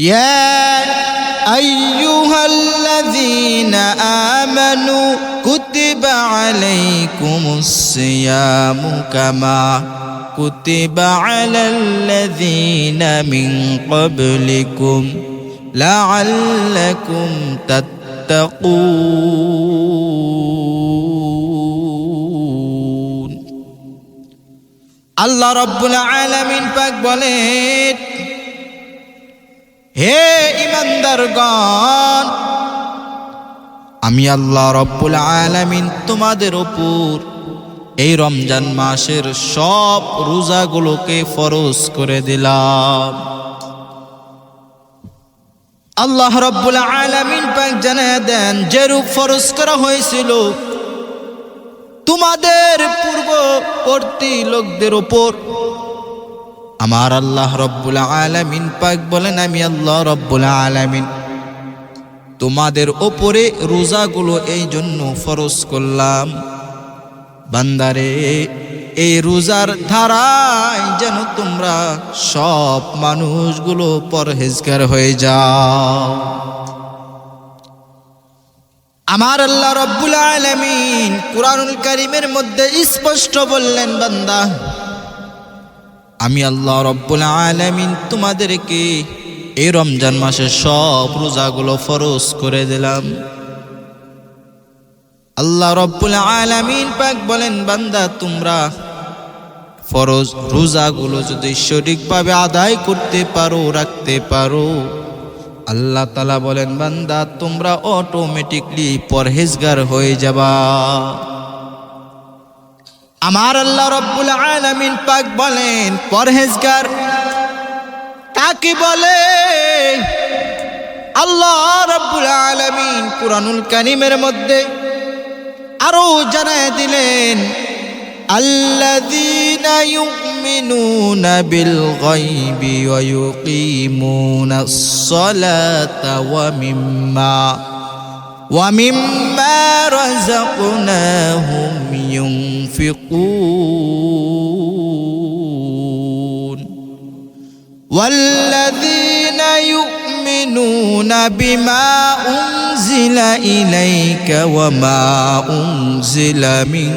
ইয়া আইয়ুহাল্লাযীনা আমানু কুতিবা আলাইকুমুস সিয়ামু কামা কুতিবা আলাল্লাযীনা মিন ক্বাবলিকুম লাআল্লাকুম তাত্তাকুন। আল্লাহ রাব্বুল আলামিন পাক বলেন, হে ঈমানদারগণ, আমি আল্লাহ রাব্বুল আলামিন তোমাদের উপর এই রমজান মাসের সব রোজাগুলোকে ফরজ করে দিলাম। আল্লাহ রাব্বুল আলামিন পাক জানিয়ে দেন, যেরূপ ফরজ করা হয়েছিল তোমাদের পূর্ববর্তী লোকদের উপর, আমার আল্লাহ রাব্বুল আলামিন পাক বলেন, আমি আল্লাহ রাব্বুল আলামিন তোমাদের উপরে রোজাগুলো এই জন্য ফরজ করলাম, বান্দারে এই রোজার ধারায় যেন তোমরা সব মানুষগুলো পরহেজগার হয়ে যাও। আমার আল্লাহ রাব্বুল আলামিন কুরআনুল কারীমের মধ্যে স্পষ্ট বললেন, বান্দা আমি আল্লাহ রাব্বুল আলামিন তোমাদেরকে এই রমজান মাসে সব রোজাগুলো ফরজ করে দিলাম। আল্লাহ রাব্বুল আলামিন পাক বলেন, বান্দা তোমরা ফরজ রোজাগুলো যদি সঠিকভাবে আদায় করতে পারো, রাখতে পারো, আল্লাহ তাআলা বলেন, বান্দা তোমরা অটোমেটিকলি পরহেজগার হয়ে যাবা। আমার আল্লাহ রাব্বুল আলামিন পাক বলেন, পরহেজগার কাকে বলে? আল্লাহ রাব্বুল আলামিন কুরআনুল কারীমের মধ্যে আরো জানায় দিলেন, আল্লাযীনা ইউমিনুনা বিল গায়বি ওয়া ইউকিমুনাস সালাতা ওয়া মিম্মা রাযাকনাহুম ইউনফিকুন ওয়াল্লাযীনা يؤمنون بما أنزل إليك وما أنزل من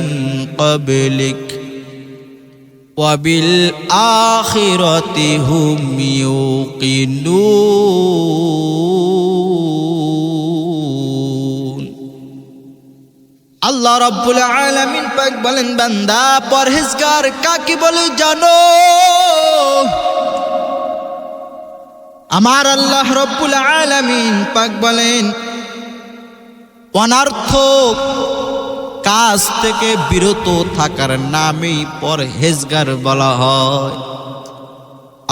قبلك وبالآخرة هم يوقنون। আল্লাহ রাব্বুল আলামিন পাক বলেন, বান্দা পরহেজগার কাকে বলে জানো? আমার আল্লাহ রাব্বুল আলামিন পাক বলেন, অনর্থক কাজ থেকে বিরত থাকার নামেই পরহেজগার বলা হয়।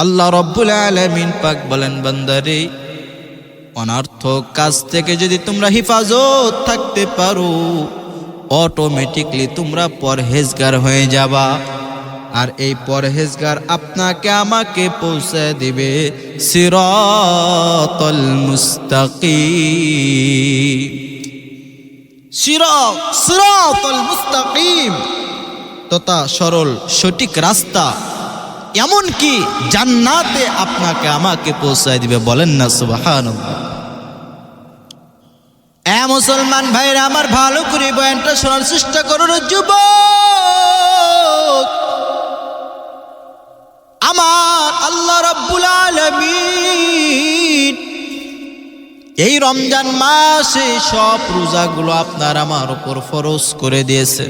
আল্লাহ রাব্বুল আলামিন পাক বলেন, বান্দারে অনর্থক কাজ থেকে যদি তোমরা হেফাজত থাকতে পারো, অটোমেটিকলি তোমরা পরহেজগার হয়ে যাবা। আর এই পরহেজগার আপনাকে আমাকে পৌঁছে দিবে সিরাতাল মুস্তাকিম। সিরাতাল মুস্তাকিম তথা সরল সঠিক রাস্তা, এমন কি জান্নাতে আপনাকে আমাকে পৌঁছে দিবে। বলেন না সুবহানাল্লাহ। মুসলমান ভাইরা আমার, ভালো করে বয়ানটা শোনার চেষ্টা করুন। যুবক, আমার আল্লাহ রাব্বুল আলামিন এই রমজান মাসে সব রোজাগুলো আপনার আমার উপর ফরজ করে দিয়েছে।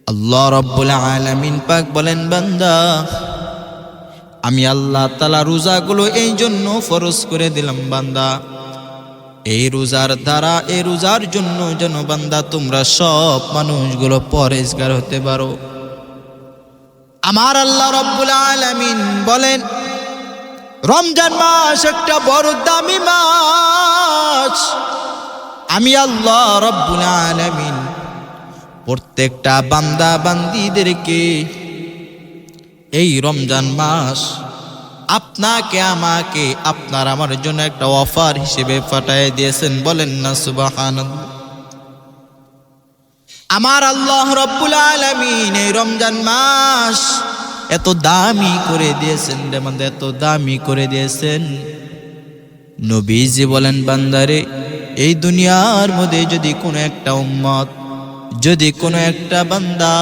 আল্লাহ রাব্বুল আলামিন পাক বলেন, বান্দা আমি আল্লাহ তাআলা রোজাগুলো এই জন্য ফরজ করে দিলাম, বান্দা এই রোজার দ্বারা, এই রোজার জন্য যেন বান্দা তোমরা সব মানুষগুলো পরহেজগার হতে পারো। আমার আল্লাহ রাব্বুল আলামিন বলেন, রমজান মাস একটা বড় দামি মাস। আমি আল্লাহ রাব্বুল আলামিন প্রত্যেকটা বান্দা বান্দীদেরকে এই রমজান মাস আপনাকে আমাকে আপনার আমার জন্য একটা অফার হিসেবে পাঠিয়ে দিয়েছেন। বলেন না সুবহানাল্লাহ। আমার আল্লাহ রাব্বুল আলামিন এই রমজান মাস এত দামি করে দিয়েছেন রে বান্দা, এত দামি করে দিয়েছেন। নবীজি বলেন, বান্দারে এই দুনিয়ার মধ্যে যদি কোনো একটা উম্মত, যদি কোনো একটা বান্দা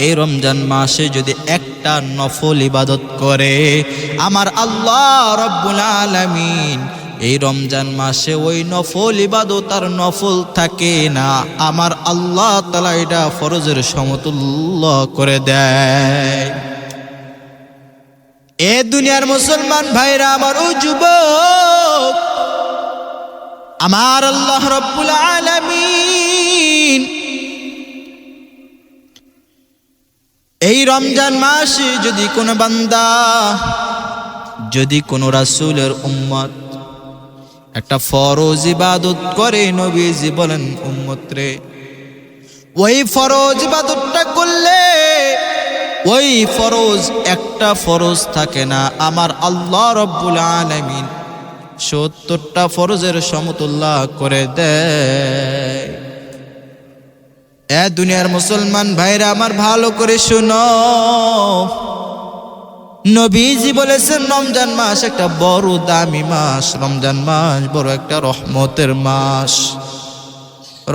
এই রমজান মাসে যদি একটা নফল ইবাদত করে, আমার আল্লাহ রব্বুল আলামিন এই রমজান মাসে ওই নফল ইবাদত আর নফল থাকে না, আমার আল্লাহ তাআলা এটা ফরজের সমতুল্য করে দেয়। এ দুনিয়ার মুসলমান ভাইরা আমার, ও যুবক, আমার আল্লাহ রব্বুল আলামিন এই রমজান মাসে যদি কোনো বান্দা, যদি কোনো রাসূলের উম্মত একটা ফরজ ইবাদত করে, নবীজি বলেন, উম্মত রে ওই ফরজ ইবাদতটা করলে ওই ফরজ একটা ফরজ থাকে না, আমার আল্লাহ রব্বুল আলামিন ৭০টা ফরজের সমতুল্য করে দেয়। এ দুনিয়ার মুসলমান ভাইরা আমার, ভালো করে শুনো, নবীজি বলেছেন রমজান মাস একটা বড় দামি মাস, রমজান মাস বড় একটা রহমতের মাস,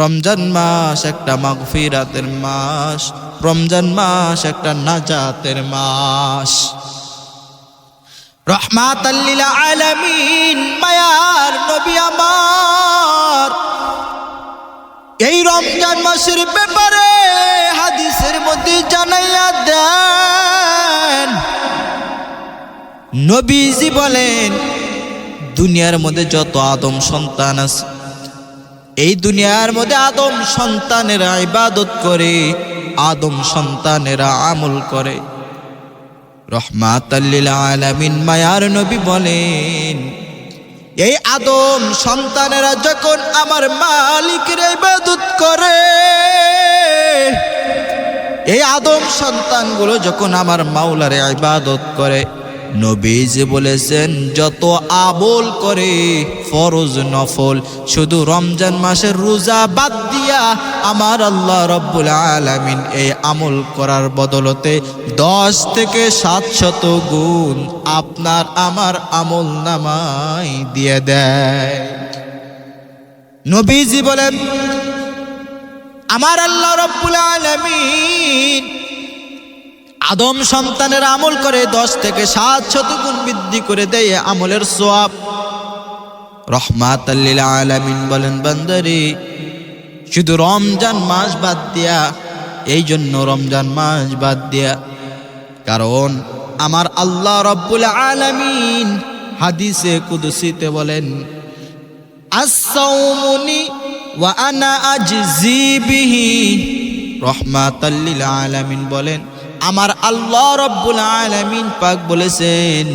রমজান মাস একটা মাগফিরাতের মাস, রমজান মাস একটা নাজাতের মাস, রহমাতাল লিল আলামিন, মায়ার নবী আমার এই রমজান মাসের ব্যাপারে হাদিসের মধ্যে জানাইয়া দেন। নবীজি বলেন, দুনিয়ার মধ্যে যত আদম সন্তান আছে, এই দুনিয়ার মধ্যে আদম সন্তানেরা ইবাদত করে, আদম সন্তানেরা আমল করে। রহমাতাল লিল আলামিন, মায়ার নবী বলেন, এই আদম সন্তানেরা যখন আমার মালিকের ইবাদত করে, এই আদম সন্তানগুলো যখন আমার মাওলার ইবাদত করে, নবীজি বলেছেন যত আমল করে ফরজ নফল, শুধু রমজান মাসের রোজা বাদ দিয়া আমার আল্লাহ রব্বুল আলামিন এই আমল করার বদলতে 10 থেকে 700 গুণ আপনার আমার আমল নামায় দিয়ে দেয়। নবীজি বলেন, আমার আল্লাহ রব্বুল আলামিন আদম সন্তানের আমল করে 10 থেকে 700 গুণ বৃদ্ধি করে দেয় আমলের সওয়াব। রহমাতাল লিল আলামিন বলেন, বান্দারে শুধু রমজান মাস বাদ দিয়া, এই জন্য রমজান মাস বাদ দিয়া, কারণ আমার আল্লাহ রব্বুল আলামিন হাদিসে কুদসিতে বলেন, আস-সাওমুনি ওয়া আনা আজজি বিহি। রহমাতাল লিল আলামিন বলেন, আমার আল্লাহ রব্বুল আলামিন পাক বলেছেন,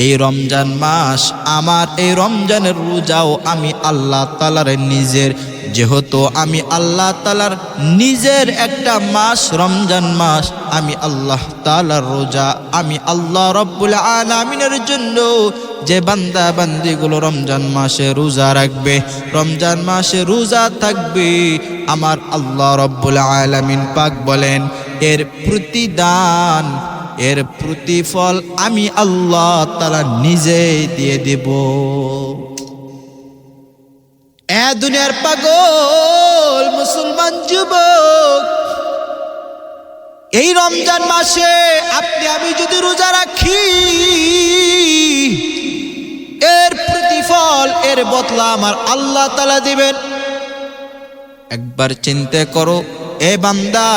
এই রমজান মাস আমার, এই রমজানের রোজাও আমি আল্লাহ তাআলার নিজের, যেহেতু আমি আল্লাহ তাআলার নিজের একটা মাস রমজান মাস, আমি আল্লাহ তাআলার রোজা, আমি আল্লাহ রব্বুল আলামিনের জন্য যে বান্দা বান্দিগুলো রমজান মাসে রোজা রাখবে, রমজান মাসে রোজা থাকবে, আমার আল্লাহ রব্বুল আলামিন পাক বলেন, এর প্রতিদান, এর প্রতিফল আমি আল্লাহ তাআলা নিজেই দিয়ে দেব। এ দুনিয়ার পাগল মুসলমান যুবক, এই রমজান মাসে আপনি আমি যদি রোজা রাখি, এর প্রতিফল, এর বদলা আমার আল্লাহ তাআলা দিবেন। একবার চিন্তা করো এ বান্দা,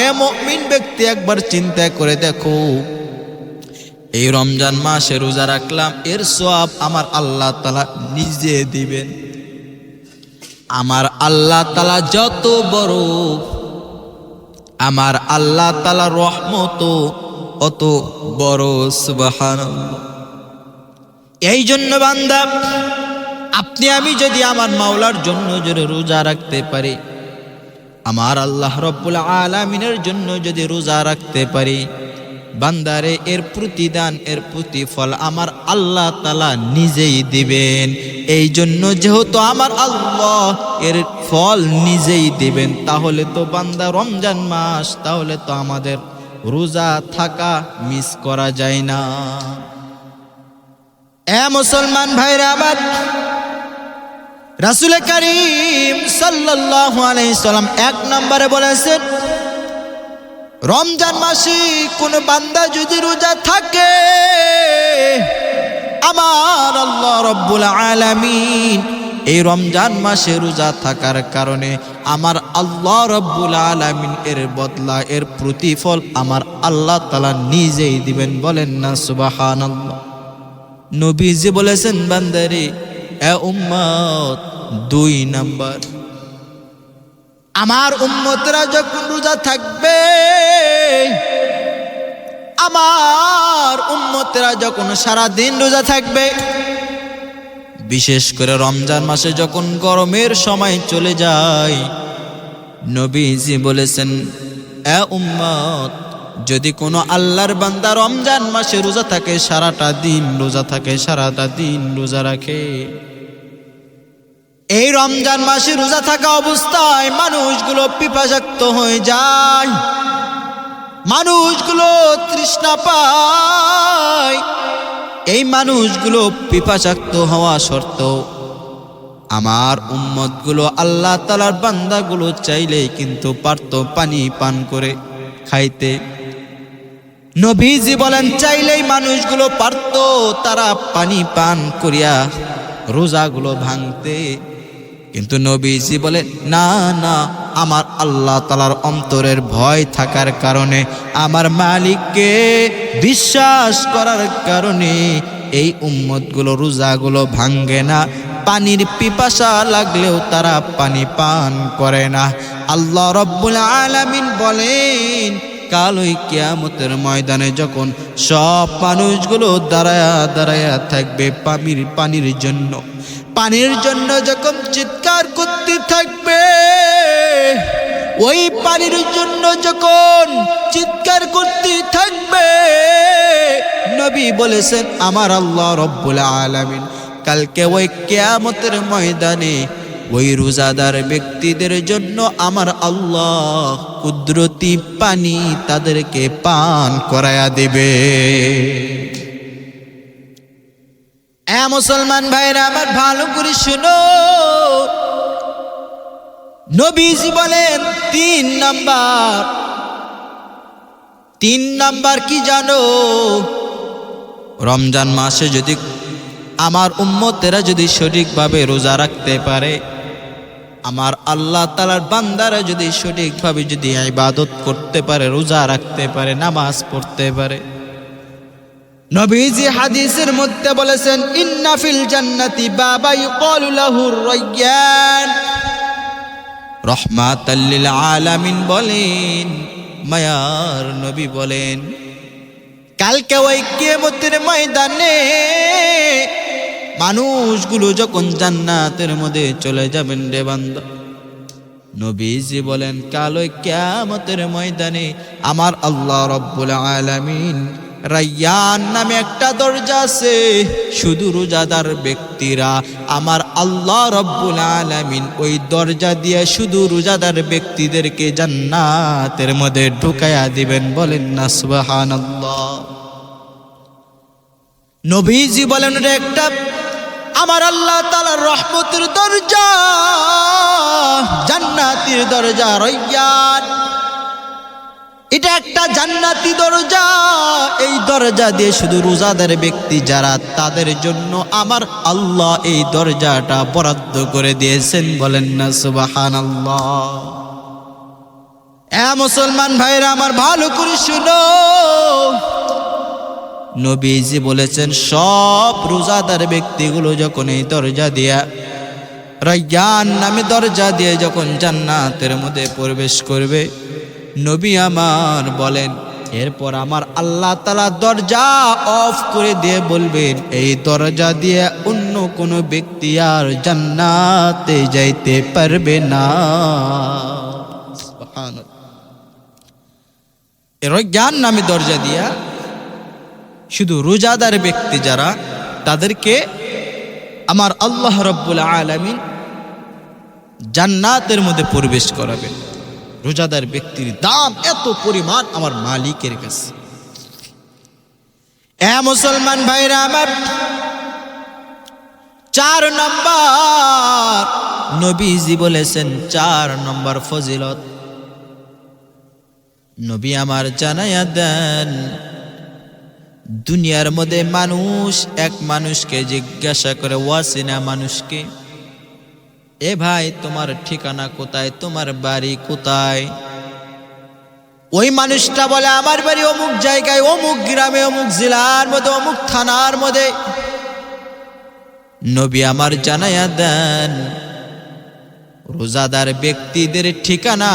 এ মুমিন ব্যক্তি, একবার চিন্তা করে দেখো, এই রমজান মাসে রোজা রাখলাম, এর সওয়াব আমার আল্লাহ তাআলা নিজে দিবেন। আমার আল্লাহ তাআলা যত বড়, আমার আল্লাহ তাআলার রহমত অত বড়, সুবহানাল্লাহ। এই জন্য বান্দা, আপনি আমি যদি আমার মাওলার জন্য যদি রোজা রাখতে পারি, আমার আল্লাহ রব্বুল আলামিনের জন্য যদি রোজা রাখতে পারি, বান্দারে এর প্রতিদান, এর প্রতিফল আমার আল্লাহ তাআলা নিজেই দিবেন। এই জন্য যেহেতু আমার আল্লাহ এর ফল নিজেই দিবেন, তাহলে তো বান্দা রমজান মাস, তাহলে তো আমাদের রোজা থাকা মিস করা যায় না। এ মুসলমান ভাইরা আমার, রাসূল করিম সাল্লাল্লাহু আলাইহি সাল্লাম 1 নম্বরে বলেছেন, রমজান মাসে কোন বান্দা যদি রোজা থাকে, আমার আল্লাহ রব্বুল আলামিন এই রমজান মাসে রোজা থাকার কারণে আমার আল্লাহ রব্বুল আলামিন এর বদলা, এর প্রতিফল আমার আল্লাহ তাআলা নিজেই দিবেন। বলেন না সুবহানাল্লাহ। নবীজি বলেছেন, বান্দারে এ উম্মত, 2 নাম্বার, আমার উম্মতরা যখন রোজা থাকবে, আমার উম্মতরা যখন সারা দিন রোজা থাকবে, বিশেষ করে রমজান মাসে যখন গরমের সময় চলে যায়, নবীজি বলেছেন, এ উম্মত, যদি কোনো আল্লাহর বান্দা রমজান মাসে রোজা থাকে, সারাটা দিন রোজা থাকে, সারাটা দিন রোজা রাখে, এই রমজান মাসে রোজা থাকা অবস্থায় মানুষগুলো পিপাসাক্ত হয়ে যায়, মানুষগুলো তৃষ্ণা পায়, এই মানুষগুলো পিপাসাক্ত হওয়া সত্ত্বেও আমার উম্মতগুলো, আল্লাহ তাআলার বান্দাগুলো চাইলেই কিন্তু পারত পানি পান করে খাইতে। নবীজি বলেন, চাইলেই মানুষগুলো পারত তারা পানি পান করিয়া রোজাগুলো ভাঙতে, কিন্তু নবীজি বলেন, না না, আমার আল্লাহ তাআলার অন্তরের ভয় থাকার কারণে, আমার মালিককে বিশ্বাস করার কারণে এই উম্মতগুলো রোজাগুলো ভাঙে না, পানির পিপাসা লাগলেও তারা পানি পান করে না। আল্লাহ রব্বুল আলামিন বলেন, কাল ওই কিয়ামতের ময়দানে যখন সব মানুষগুলো দাঁড়ায়া দাঁড়ায়া থাকবে পানির জন্য যখন চিৎকার করতে থাকবে, ওই পানির জন্য যখন চিৎকার করতে থাকবে, নবী বলেছেন, আমার আল্লাহ রব্বুল আলামিন কালকে ওই কিয়ামতের ময়দানে ওই রোজাদার ব্যক্তিদের জন্য আমার আল্লাহ কুদরতি পানি তাদেরকে পান করায়া দিবে। এ মুসলমান ভাইরা আমার, ভালো করে শুনো, নবীজি বলেন 3 নাম্বার কি জানো? রমজান মাসে যদি আমার উম্মতেরা যদি সঠিকভাবে রোজা রাখতে পারে, আমার আল্লাহ তাআলার বান্দারা যদি সঠিকভাবে যদি ইবাদত করতে পারে, রোজা রাখতে পারে, নামাজ পড়তে পারে, নবীজি হাদিসের মধ্যে বলেছেন, ইন্না ফিল জান্নাতি বাবা ইউকালু লাহুর রায়্যান। রহমাতাল লিল আলামিন বলেন, মায়ার নবী বলেন, কালকে ওই কিয়ামতের ময়দানে মানুষগুলো যখন জান্নাতের মধ্যে চলে যাবেন রে বান্দা, নবীজি বলেন, কাল ওই কিয়ামতের ময়দানে আমার আল্লাহ রব্বুল আলামিন রায়্যান নামে একটা দরজা আছে, শুধু রোজাদার ব্যক্তিরা, আমার আল্লাহ রব্বুল আলামিন ওই দরজা দিয়ে শুধু রোজাদার ব্যক্তিদেরকে জান্নাতের মধ্যে ঢুকায়া দিবেন। বলেন না সুবহানাল্লাহ। নবীজি বলেন, এটা একটা আমার আল্লাহ তাআলার রহমতের দরজা, জান্নাতের দরজা রায়্যান, এটা একটা জান্নাতি দরজা। এই দরজা দিয়ে শুধু রোজাদার ব্যক্তি যারা, তাদের জন্য আমার আল্লাহ এই দরজাটা বরাদ্দ করে দিয়েছেন। বলেন না সুবহানাল্লাহ। এ মুসলমান ভাইরা আমার, ভালো করে শুনো, নবীজি বলেছেন, সব রোজাদার ব্যক্তিগুলো যখন এই দরজা দিয়া, রায়্যান নামে দরজা দিয়ে যখন জান্নাতের মধ্যে প্রবেশ করবে, নবী আমার বলেন, এরপর আমার আল্লাহ তাআলা দরজা অফ করে দিয়ে বলবেন, এই দরজা দিয়ে অন্য কোনো ব্যক্তি আর জান্নাতে যাইতে পারবে না। সুবহানাল্লাহ। রায়্যান নামে দরজা দিয়া শুধু রোজাদার ব্যক্তি যারা, তাদেরকে আমার আল্লাহ রব্বুল আলামিন জান্নাতের মধ্যে প্রবেশ করাবেন। রোজাদার ব্যক্তির দাম এত পরিমাণ আমার মালিকের কাছে। মুসলমান ভাইরা আমার, 4 নম্বর নবীজি বলেছেন, 4 নম্বর ফজিলত নবী আমার জানায়া দেন, দুনিয়ার মধ্যে মানুষ এক মানুষকে জিজ্ঞাসা করে, ওয়াসিনা মানুষকে, এ ভাই তোমার ঠিকানা কোথায়, তোমার বাড়ি কোথায়? ওই মানুষটা বলে, আমার বাড়ি অমুক জায়গায়, অমুক গ্রামে, অমুক জেলার মধ্যে, অমুক থানার মধ্যে। নবী আমার জানায়া দেন, রোজাদার ব্যক্তিদের ঠিকানা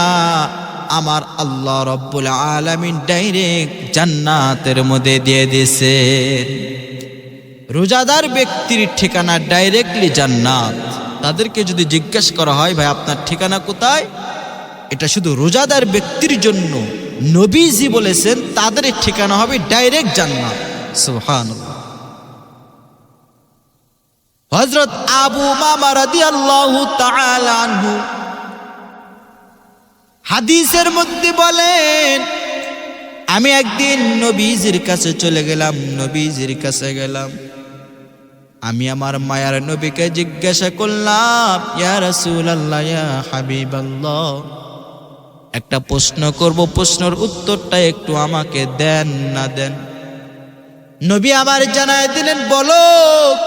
আমার আল্লাহ রব্বুল আলামিন ডাইরেক্ট জান্নাতের মধ্যে দিয়ে দিয়েছে। রোজাদার ব্যক্তির ঠিকানা ডাইরেক্টলি জান্নাত। তাদেরকে যদি জিজ্ঞাসা করা হয়, ভাই আপনার ঠিকানা কোথায়, এটা শুধু রোজাদার ব্যক্তির জন্য নবীজি বলেছেন তাদের ঠিকানা হবে ডাইরেক্ট জান্নাত। সুবহানাল্লাহ। হযরত আবু উমামা রাদিয়াল্লাহু তাআলা আনহু হাদিসের মধ্যে বলেন, আমি একদিন নবীজির কাছে চলে গেলাম, নবীজির কাছে গেলাম, আমি আমার মায়ার নবীকে জিজ্ঞাসা করলাম, ইয়া রাসূলুল্লাহ, ইয়া হাবিবাল্লাহ, একটা প্রশ্ন করব, প্রশ্নের উত্তরটা একটু আমাকে দেন না দেন? নবী আমার জানায় দিলেন, বলো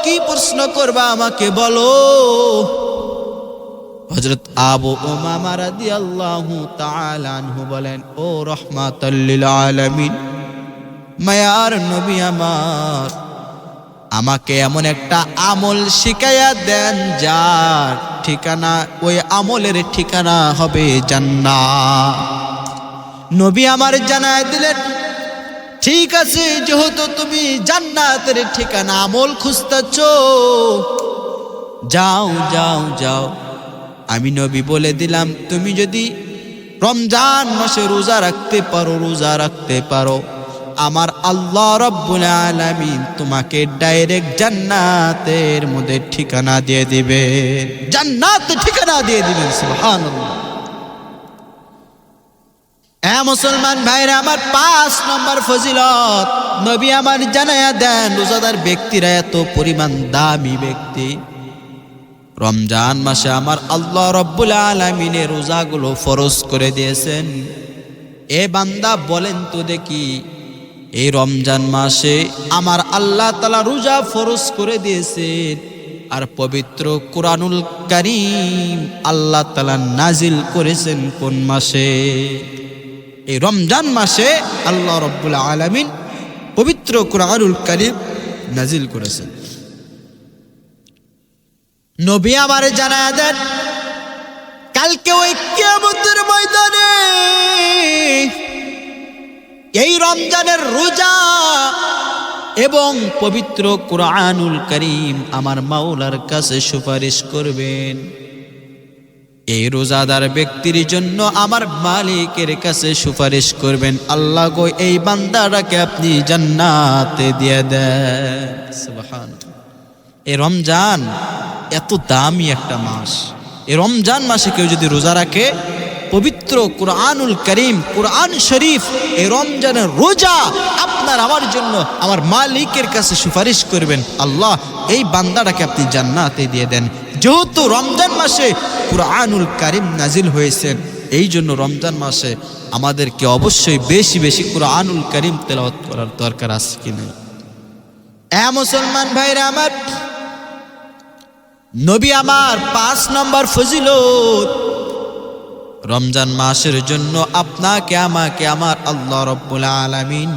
কি প্রশ্ন করবা আমাকে বলো। হযরত আবু উমামা রাদিয়াল্লাহু তাআলা আনহু বলেন, ও রাহমাতাল লিল আলামিন, মায়ার নবী আমার, আমাকে এমন একটা আমল শিখাইয়া দেন যার ঠিকানা, ওই আমলের ঠিকানা হবে জান্নাত। নবী আমার জানায় দিলেন, ঠিক আছে, যেহেতু তুমি জান্নাতের ঠিকানা আমল খুঁজতেছ, যাও যাও যাও, আমি নবী বলে দিলাম, তুমি যদি রমজান মাসে রোজা রাখতে পারো, রোজা রাখতে পারো, আমার আল্লাহ রব্বুল আলামিন তোমাকে ডাইরেক্ট জান্নাতের মধ্যে ঠিকানা দিয়ে দিবে, জান্নাতে ঠিকানা দিয়ে দিবেন। সুবহানাল্লাহ। মুসলমান ভাইরা আমার, 5 নম্বর ফজিলত নবী আমার জানায়া দেন, রোজাদার ব্যক্তিরা এত পরিমাণ দামি ব্যক্তি, রমজান মাসে আমার আল্লাহ রব্বুল আলামিনের রোজাগুলো ফরজ করে দিয়েছেন। এ বান্দা বলেন তো দেখি, এই রমজান মাসে আমার আল্লাহ তাআলা রোজা ফরজ করে দিয়েছেন, আর পবিত্র কুরআনুল কারীম আল্লাহ তাআলা নাজিল করেছেন কোন মাসে? এই রমজান মাসে আল্লাহ রব্বুল আলামিন পবিত্র কুরআনুল কারীম নাজিল করেছেন। নবী আমার জানায়া দেন, কালকে ওই কিয়ামতের ময়দানে এই রমজানের রোজা এবং পবিত্র কুরআনুল কারীম আমার মাওলার কাছে সুপারিশ করবেন। এই রোজাদার ব্যক্তির জন্য আমার মালিকের কাছে সুপারিশ করবেন, আল্লাহ গো এই বান্দাটাকে আপনি জান্নাতে দিয়ে দেন। সুবহানাল্লাহ। এই রমজান এত দামি একটা মাস, এই রমজান মাসে কেউ যদি রোজা রাখে, পবিত্র কুরআনুল কারীম, কুরআন শরীফ, এই রমজানের রোজা আপনার আমার জন্য আমার মালিকের কাছে সুপারিশ করবেন, আল্লাহ এই বান্দাটাকে আপনি জান্নাতে দিয়ে দেন। যেহেতু রমজান মাসে কুরআনুল কারীম নাজিল হয়েছে, এই জন্য রমজান মাসে আমাদেরকে অবশ্যই বেশি বেশি কুরআনুল কারীম তেলাওয়াত করার দরকার আছে কি না? মুসলমান ভাইরা আমার, নবী আমার 5 নম্বর ফজিলত, রমজান মাসের জন্য আপনাকে আমাকে আমার আল্লাহ রব্বুল আলামিন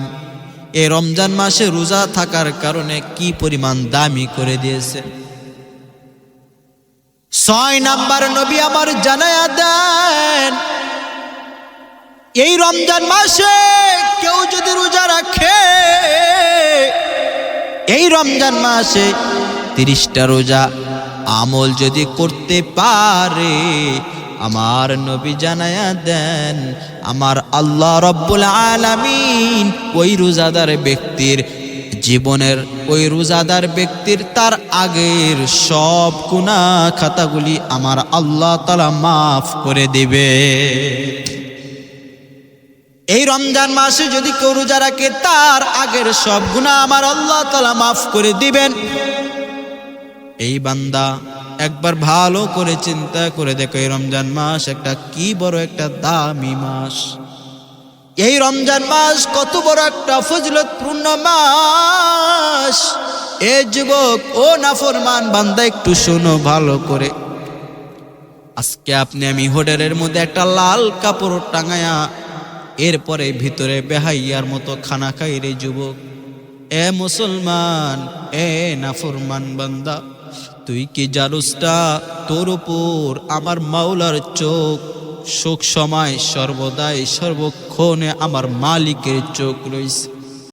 এই রমজান মাসে রোজা থাকার কারণে কি পরিমাণ দামি করে দিয়েছে। 6 নম্বর নবী আমার জানায়া দেন, এই রমজান মাসে কেউ যদি রোজা রাখে, এই রমজান মাসে 30টা রোজা আমল যদি করতে পারে, আমার নবী জানায়া দেন, আমার আল্লাহ রব্বুল আলামিন ওই রোজাদার ব্যক্তির জীবনের, ওই রোজাদার ব্যক্তির তার আগের সব গুনাহ খাতাগুলি আমার আল্লাহ তাআলা মাফ করে দিবে। এই রমজান মাসে যদি কেউ রোজা রাখে তার আগের সব গুনাহ আমার আল্লাহ তাআলা মাফ করে দিবেন। এই বান্দা একবার ভালো করে চিন্তা করে দেখো, এই রমজান মাস একটা কি বড় একটা দামি মাস। এই রমজান মাস কত বড় একটা ফজিলতপূর্ণ মাস। এ যুবক ও নাফরমান বান্দা, একটু শোনো ভালো করে। আজকে আপনি আমি হোটেলের মধ্যে একটা লাল কাপড় টাঙায়া এরপরে ভিতরে বেহাইয়ার মতো খানা খাই রে যুবক। এ মুসলমান, এ নাফরমান বান্দা, তুই কি জানুসটা তোর উপর আমার মাওলার চোখ সুখ সময় সর্বদাই সর্বক্ষণে আমার মালিকের চোখ রয়েছে।